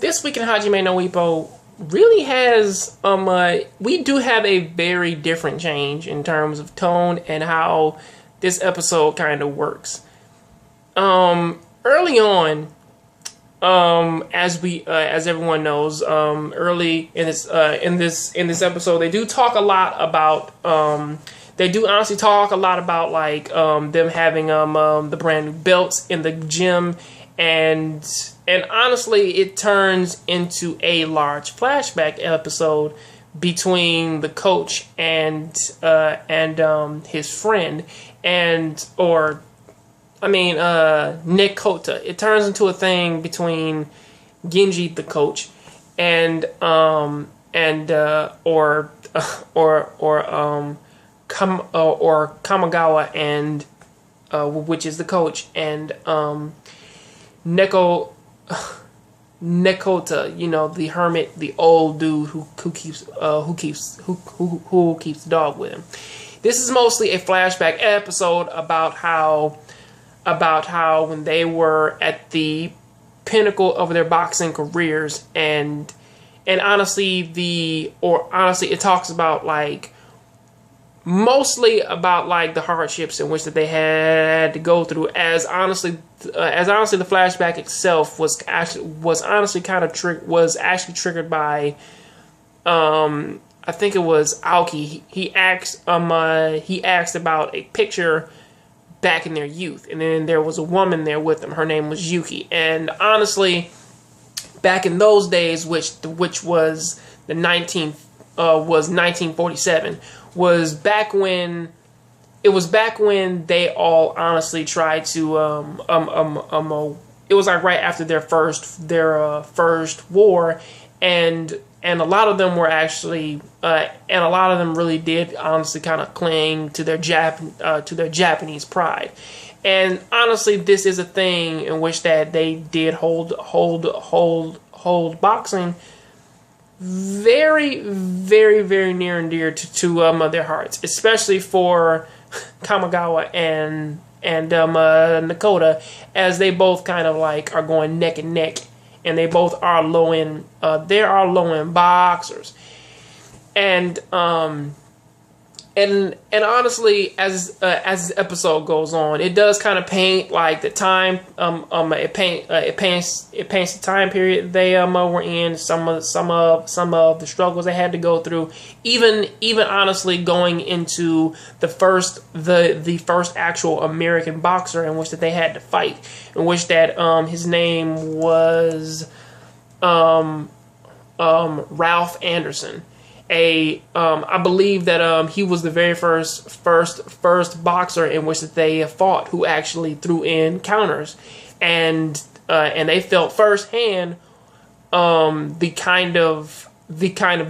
This week in Hajime no Ippo really has we do have a very different change in terms of tone and how this episode kind of works. Early on, as everyone knows, early in this episode, they do talk a lot about they do honestly talk a lot about like them having the brand new belts in the gym, and honestly it turns into a large flashback episode between the coach and his friend Nekota. It turns into a thing between Genji, the coach, and Kamagawa, and which is the coach, and Nekota, you know, the hermit, the old dude who keeps the dog with him. This is mostly a flashback episode about how when they were at the pinnacle of their boxing careers, and honestly it talks about like mostly about like the hardships in which that they had to go through, as honestly the flashback itself was actually triggered by I think it was Aoki. He asked about a picture back in their youth, and then there was a woman there with them. Her name was Yuki, and honestly, back in those days, which was 1947, was back when they all honestly tried to it was like right after their first war, and a lot of them were actually and a lot of them really did honestly kind of cling to their Japanese pride. And honestly, this is a thing in which that they did hold boxing very, very, very near and dear to their hearts, especially for Kamagawa and Nakota, as they both kind of like are going neck and neck, and they both are low end boxers, and honestly, as this episode goes on, it does kind of paint like the time. It paints the time period they were in. Some of the struggles they had to go through. Even honestly, going into the first actual American boxer in which that they had to fight, in which that his name was Ralph Anderson. I believe that he was the very first boxer in which that they fought who actually threw in counters, and they felt firsthand the kind of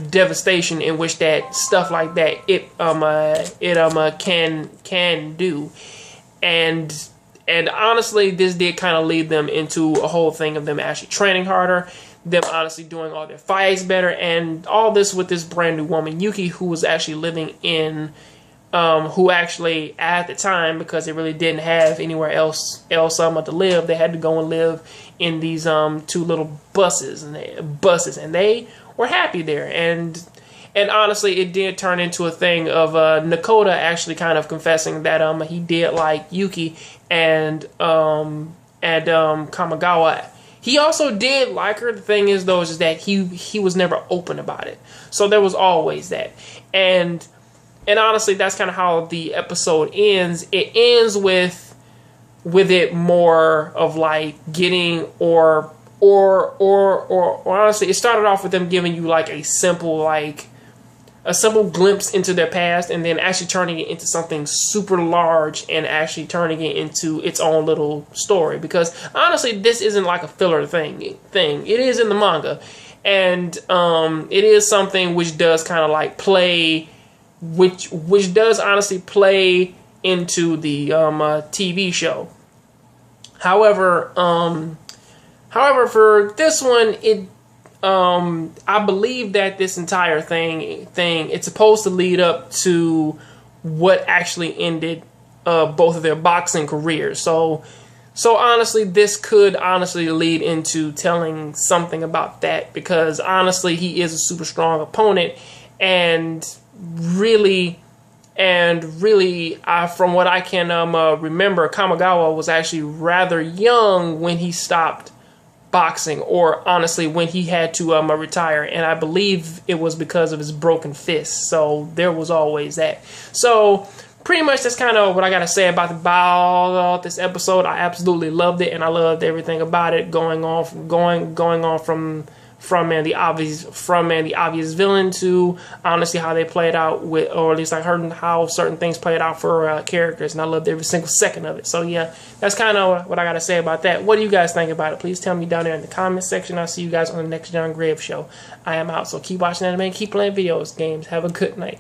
devastation in which that stuff like that can do, and honestly, this did kind of lead them into a whole thing of them actually training harder, them honestly doing all their fights better, and all this with this brand new woman, Yuki, who was actually living in, who actually at the time, because they really didn't have anywhere else to live, they had to go and live in these two little buses, and they were happy there, and honestly, it did turn into a thing of Nakota actually kind of confessing that he did like Yuki and Kamagawa. He also did like her. The thing is, though, is that he was never open about it. So there was always that. And honestly, that's kind of how the episode ends. It ends with it more of like getting or honestly, it started off with them giving you like a simple glimpse into their past, and then actually turning it into something super large and actually turning it into its own little story. Because honestly, this isn't like a filler thing. It is in the manga, and it is something which does kind of like play, which does honestly play into the TV show. However, for this one, I believe that this entire thing, it's supposed to lead up to what actually ended both of their boxing careers. So So honestly, this could honestly lead into telling something about that, because honestly, he is a super strong opponent, and really, from what I can remember, Kamigawa was actually rather young when he stopped boxing, or honestly, when he had to retire, and I believe it was because of his broken fist. So there was always that. So pretty much that's kind of what I got to say about this episode. I absolutely loved it, and I loved everything about it, going on from the obvious villain to honestly how they played out with, or at least I heard how certain things played out for characters, and I loved every single second of it. So yeah, that's kind of what I got to say about that. What do you guys think about it? Please tell me down there in the comments section. I'll see you guys on the next John Grave show. I am out, so keep watching anime, keep playing videos games. Have a good night.